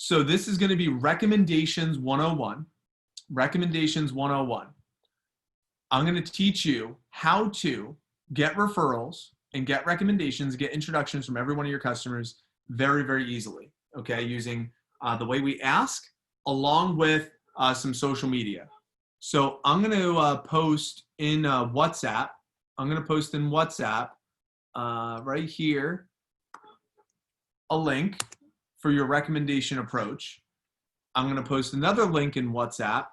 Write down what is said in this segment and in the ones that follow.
So this is going to be Recommendations 101. Recommendations 101. I'm going to teach you how to get referrals and get recommendations, get introductions from every one of your customers very, very easily, okay, using the way we ask along with some social media. So I'm going to post in WhatsApp. I'm going to post in WhatsApp right here a link for your recommendation approach. I'm going to post another link in WhatsApp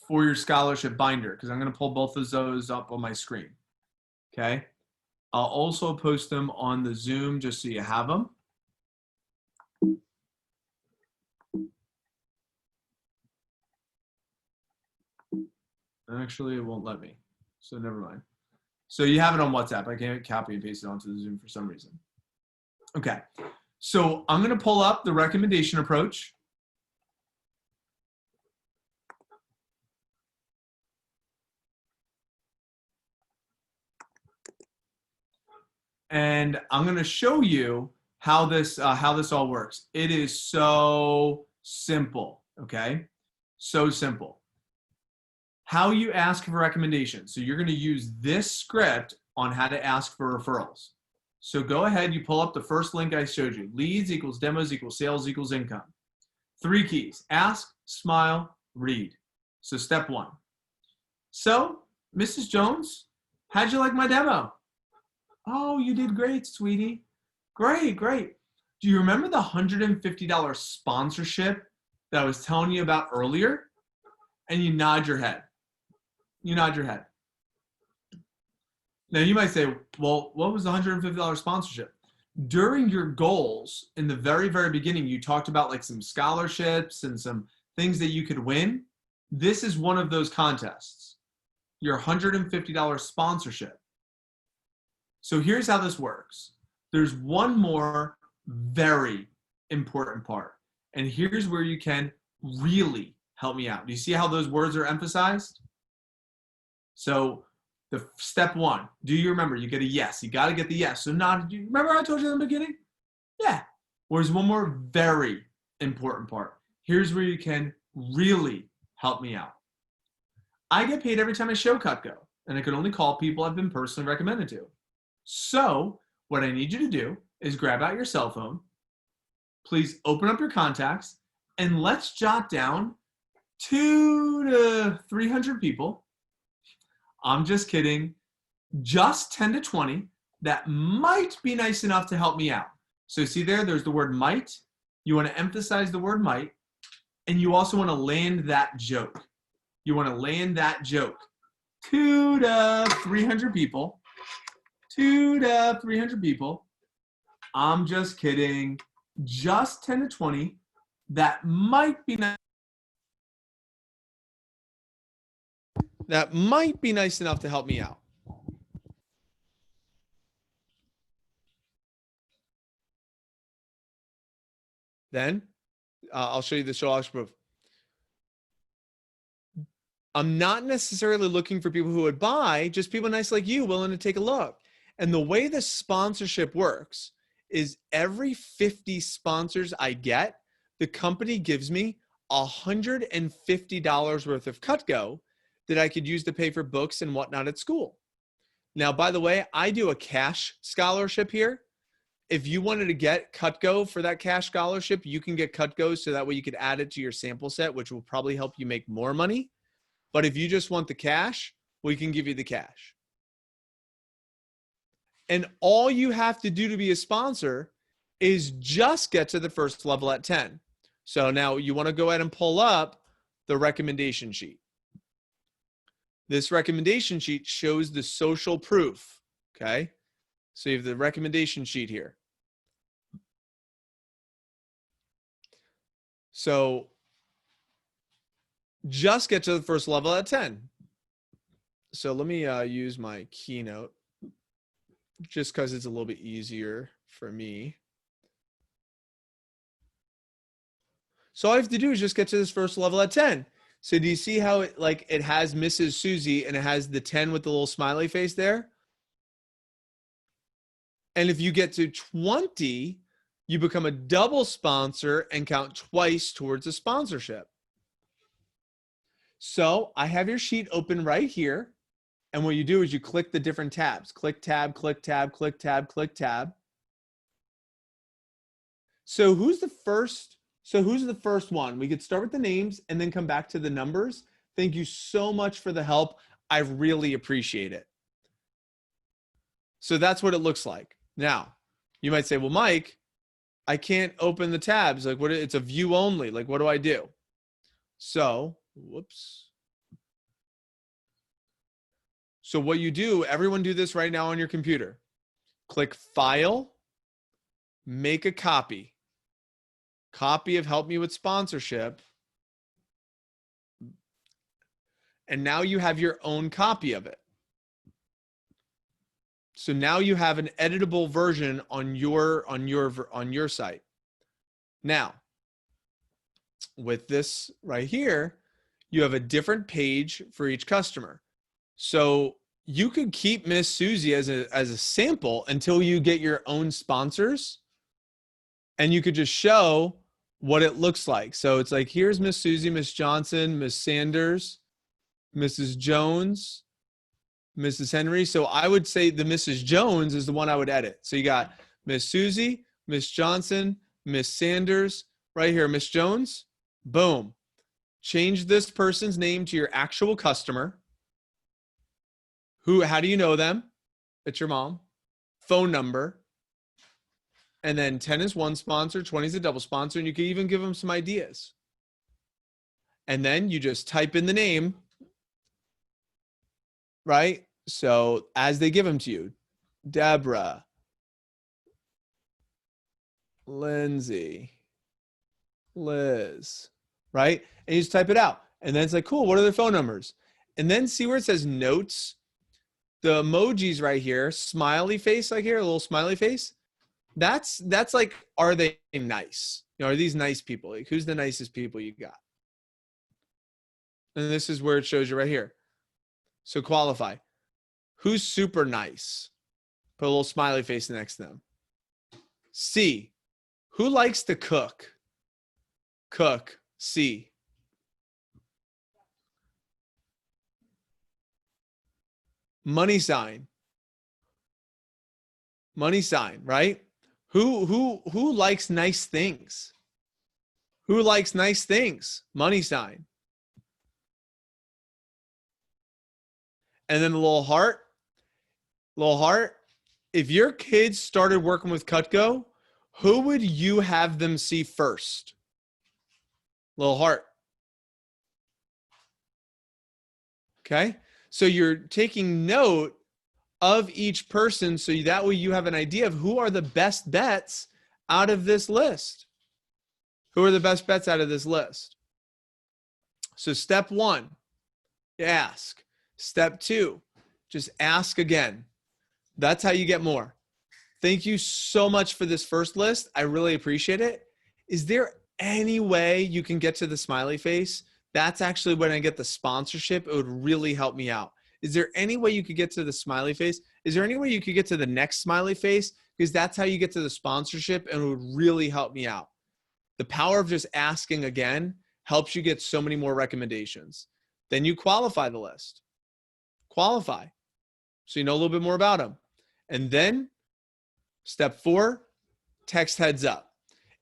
for your scholarship binder, because I'm going to pull both of those up on my screen. Okay. I'll also post them on the Zoom just so you have them. Actually, it won't let me, so never mind. So you have it on WhatsApp. I can't copy and paste it onto the Zoom for some reason. Okay. So I'm going to pull up the recommendation approach. And I'm going to show you how this all works. It is so simple, okay? So simple. How you ask for recommendations. So you're going to use this script on how to ask for referrals. So go ahead, you pull up the first link I showed you. Leads equals demos equals sales equals income. 3 keys: ask, smile, read. So step 1. So, Mrs. Jones, how'd you like my demo? Oh, you did great, sweetie. Great, great. Do you remember the $150 sponsorship that I was telling you about earlier? And you nod your head. You nod your head. Now you might say, well, what was the $150 sponsorship? During your goals in the very, very beginning, you talked about like some scholarships and some things that you could win. This is one of those contests, your $150 sponsorship. So here's how this works. There's one more very important part. And here's where you can really help me out. Do you see how those words are emphasized? So the step 1, do you remember? You get a yes. You got to get the yes. So not, do you remember I told you in the beginning? Yeah. Where's one more very important part? Here's where you can really help me out. I get paid every time I show Cutco, and I can only call people I've been personally recommended to. So what I need you to do is grab out your cell phone. Please open up your contacts, and let's jot down 200 to 300 people. I'm just kidding. Just 10 to 20 that might be nice enough to help me out. So see there's the word might. You want to emphasize the word might, and you also want to land that joke. You want to land that joke. 2 to 300 people. 2 to 300 people. I'm just kidding. Just 10 to 20 that might be nice. That might be nice enough to help me out. Then I'll show you the show proof. I'm not necessarily looking for people who would buy, just people nice like you willing to take a look. And the way the sponsorship works is every 50 sponsors I get, the company gives me $150 worth of Cutco that I could use to pay for books and whatnot at school. Now, by the way, I do a cash scholarship here. If you wanted to get Cutco for that cash scholarship, you can get Cutco so that way you could add it to your sample set, which will probably help you make more money. But if you just want the cash, we can give you the cash. And all you have to do to be a sponsor is just get to the first level at 10. So now you want to go ahead and pull up the recommendation sheet. This recommendation sheet shows the social proof, okay? So you have the recommendation sheet here. So just get to the first level at 10. So let me use my Keynote just because it's a little bit easier for me. So all I have to do is just get to this first level at 10. So do you see how it has Mrs. Susie and it has the 10 with the little smiley face there? And if you get to 20, you become a double sponsor and count twice towards a sponsorship. So I have your sheet open right here. And what you do is you click the different tabs. Click tab, click tab, click tab, click tab. So who's the first? So who's the first one? We could start with the names and then come back to the numbers. Thank you so much for the help. I really appreciate it. So that's what it looks like. Now, you might say, well, Mike, I can't open the tabs. Like, what? It's a view only. Like, what do I do? So, whoops. So what you do, everyone do this right now on your computer. Click File, make a copy. Copy of Help Me with Sponsorship. And now you have your own copy of it. So now you have an editable version on your site. Now, with this right here, you have a different page for each customer. So you could keep Miss Susie as a sample until you get your own sponsors, and you could just show what it looks like. So it's like, here's Miss Susie, Miss Johnson, Miss Sanders, Mrs. Jones, Mrs. Henry. So I would say the Mrs. Jones is the one I would edit. So you got Miss Susie, Miss Johnson, Miss Sanders, right here, Miss Jones. Boom. Change this person's name to your actual customer. How do you know them? It's your mom. Phone number. And then 10 is one sponsor, 20 is a double sponsor, and you can even give them some ideas. And then you just type in the name, right? So as they give them to you, Deborah, Lindsay, Liz, right? And you just type it out. And then it's like, cool, what are their phone numbers? And then see where it says notes? The emojis right here, smiley face, like here, a little smiley face. That's like, are they nice? You know, are these nice people? Like, who's the nicest people you got? And this is where it shows you right here. So qualify. Who's super nice? Put a little smiley face next to them. C. Who likes to cook? Cook. C. Money sign. Money sign, right? Who likes nice things? Who likes nice things? Money sign. And then the little heart. Little heart. If your kids started working with Cutco, who would you have them see first? Little heart. Okay? So you're taking note of each person, so that way you have an idea of who are the best bets out of this list. Who are the best bets out of this list? So step 1, ask. Step 2, just ask again. That's how you get more. Thank you so much for this first list. I really appreciate it. Is there any way you can get to the smiley face? That's actually when I get the sponsorship. It would really help me out. Is there any way you could get to the smiley face? Is there any way you could get to the next smiley face? Because that's how you get to the sponsorship, and it would really help me out. The power of just asking again helps you get so many more recommendations. Then you qualify the list. Qualify. So you know a little bit more about them. And then step 4, text heads up.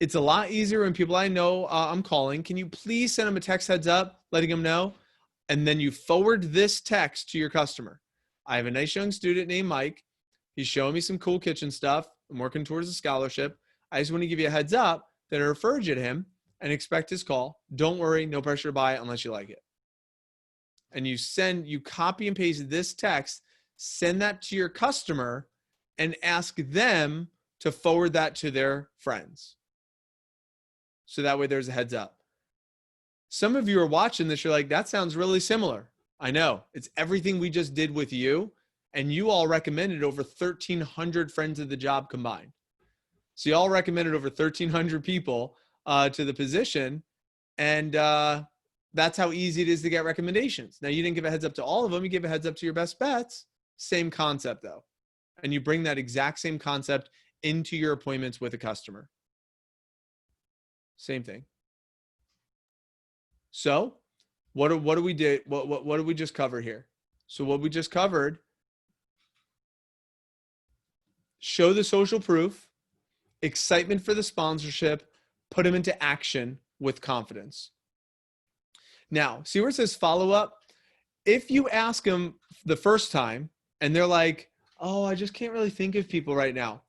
It's a lot easier when people I know I'm calling. Can you please send them a text heads up, letting them know? And then you forward this text to your customer. I have a nice young student named Mike. He's showing me some cool kitchen stuff. I'm working towards a scholarship. I just want to give you a heads up that I referred you to him and expect his call. Don't worry, no pressure to buy it unless you like it. And you copy and paste this text, send that to your customer, and ask them to forward that to their friends. So that way there's a heads up. Some of you are watching this, you're like, that sounds really similar. I know. It's everything we just did with you, and you all recommended over 1,300 friends of the job combined. So you all recommended over 1,300 people to the position, and that's how easy it is to get recommendations. Now, you didn't give a heads up to all of them. You gave a heads up to your best bets. Same concept, though. And you bring that exact same concept into your appointments with a customer. Same thing. So what do we did? What did we just cover here? So what we just covered, show the social proof, excitement for the sponsorship, put them into action with confidence. Now, see where it says follow up? If you ask them the first time and they're like, oh, I just can't really think of people right now,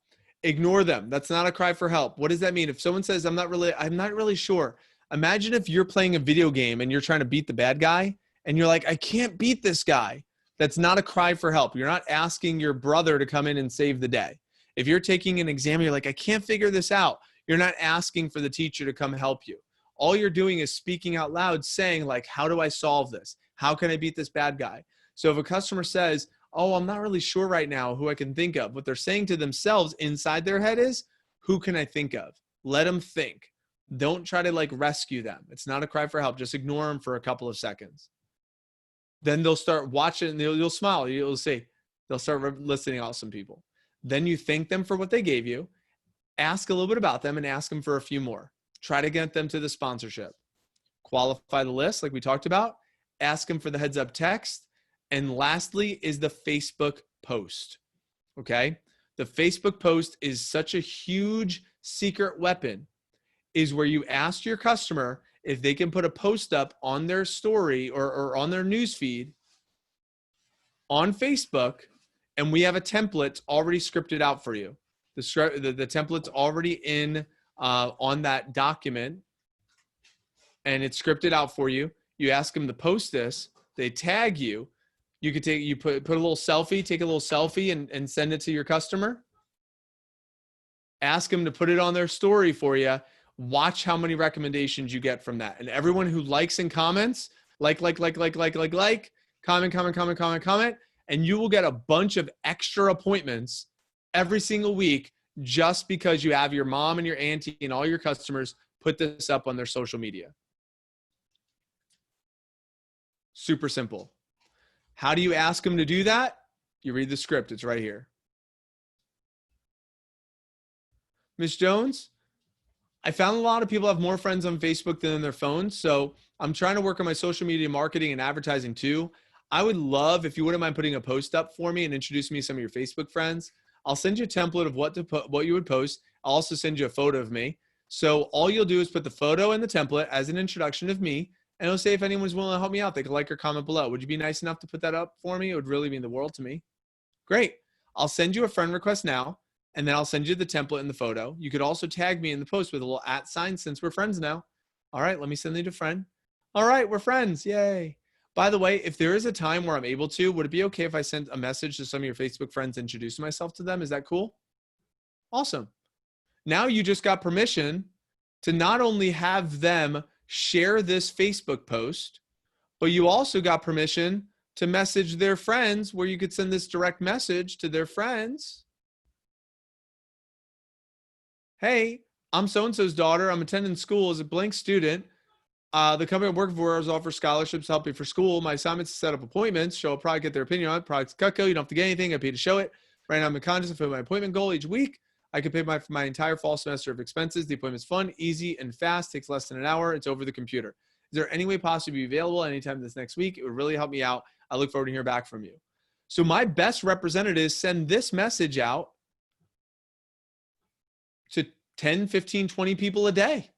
ignore them. That's not a cry for help. What does that mean? If someone says, I'm not really sure. Imagine if you're playing a video game and you're trying to beat the bad guy and you're like, I can't beat this guy. That's not a cry for help. You're not asking your brother to come in and save the day. If you're taking an exam, you're like, I can't figure this out. You're not asking for the teacher to come help you. All you're doing is speaking out loud, saying like, how do I solve this? How can I beat this bad guy? So if a customer says, oh, I'm not really sure right now who I can think of, what they're saying to themselves inside their head is, who can I think of? Let them think. Don't try to like rescue them. It's not a cry for help. Just ignore them for a couple of seconds. Then they'll start watching and you'll smile. You'll see, they'll start listening out some people. Then you thank them for what they gave you, ask a little bit about them and ask them for a few more. Try to get them to the sponsorship. Qualify the list like we talked about. Ask them for the heads up text. And lastly is the Facebook post. Okay. The Facebook post is such a huge secret weapon, is where you ask your customer if they can put a post up on their story or on their newsfeed on Facebook. And we have a template already scripted out for you. The template's already in on that document and it's scripted out for you. You ask them to post this, they tag you. You could put a little selfie, take a little selfie and send it to your customer. Ask them to put it on their story for you. Watch how many recommendations you get from that. And everyone who likes and comments, comment, and you will get a bunch of extra appointments every single week just because you have your mom and your auntie and all your customers put this up on their social media. Super simple. How do you ask them to do that? You read the script. It's right here. Ms. Jones, I found a lot of people have more friends on Facebook than on their phones. So I'm trying to work on my social media marketing and advertising too. I would love if you wouldn't mind putting a post up for me and introducing me to some of your Facebook friends. I'll send you a template of what you would post. I'll also send you a photo of me. So all you'll do is put the photo in the template as an introduction of me, and it'll say if anyone's willing to help me out, they can like or comment below. Would you be nice enough to put that up for me? It would really mean the world to me. Great. I'll send you a friend request now, and then I'll send you the template and the photo. You could also tag me in the post with a little @ sign since we're friends now. All right, let me send you to friend. All right, we're friends. Yay. By the way, if there is a time where I'm able to, would it be okay if I sent a message to some of your Facebook friends, introduce myself to them? Is that cool? Awesome. Now you just got permission to not only have them share this Facebook post, but you also got permission to message their friends where you could send this direct message to their friends. Hey, I'm so-and-so's daughter. I'm attending school as a blank student. The company I'm working for offers scholarships to help me for school. My assignment is to set up appointments. So I'll probably get their opinion on it. Product's Cutco. You don't have to get anything. I pay to show it. Right now I'm in contest for my appointment goal each week. I can pay for my entire fall semester of expenses. The appointment's fun, easy, and fast. Takes less than an hour. It's over the computer. Is there any way possible to be available anytime this next week? It would really help me out. I look forward to hearing back from you. So my best representatives send this message out to 10, 15, 20 people a day.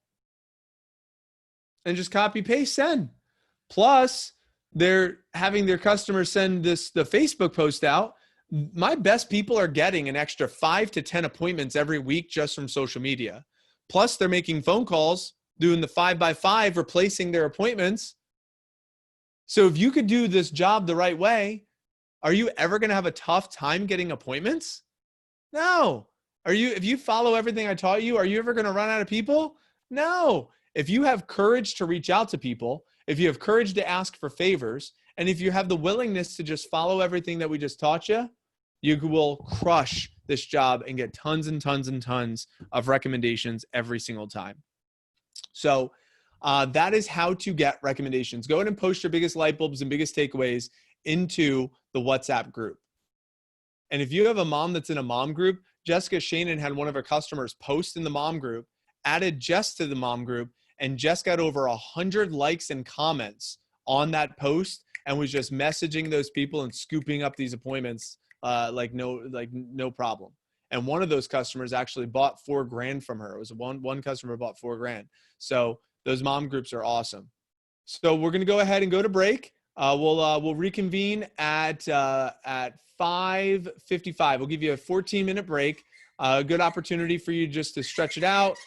And just copy, paste, send. Plus, they're having their customers send the Facebook post out. My best people are getting an extra 5 to 10 appointments every week just from social media. Plus, they're making phone calls, doing the 5x5, replacing their appointments. So if you could do this job the right way, are you ever going to have a tough time getting appointments? No. If you follow everything I taught you, are you ever going to run out of people? No. If you have courage to reach out to people, if you have courage to ask for favors, and if you have the willingness to just follow everything that we just taught you, you will crush this job and get tons and tons and tons of recommendations every single time. So that is how to get recommendations. Go ahead and post your biggest light bulbs and biggest takeaways into the WhatsApp group. And if you have a mom that's in a mom group, Jessica Shannon had one of her customers post in the mom group added Jess to the mom group, and Jess got over 100 likes and comments on that post and was just messaging those people and scooping up these appointments like no problem. And one of those customers actually bought $4,000 from her. It was one customer bought $4,000. So those mom groups are awesome. So we're going to go ahead and go to break. We'll reconvene at 5:55. We'll give you a 14-minute break. A good opportunity for you just to stretch it out,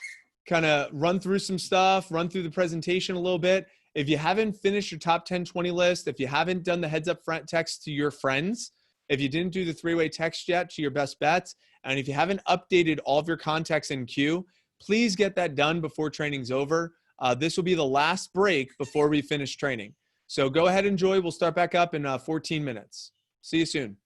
kind of run through some stuff, run through the presentation a little bit. If you haven't finished your top 10, 20 list, if you haven't done the heads up front text to your friends, if you didn't do the 3-way text yet to your best bets, and if you haven't updated all of your contacts in queue, please get that done before training's over. This will be the last break before we finish training. So go ahead and enjoy. We'll start back up in 14 minutes. See you soon.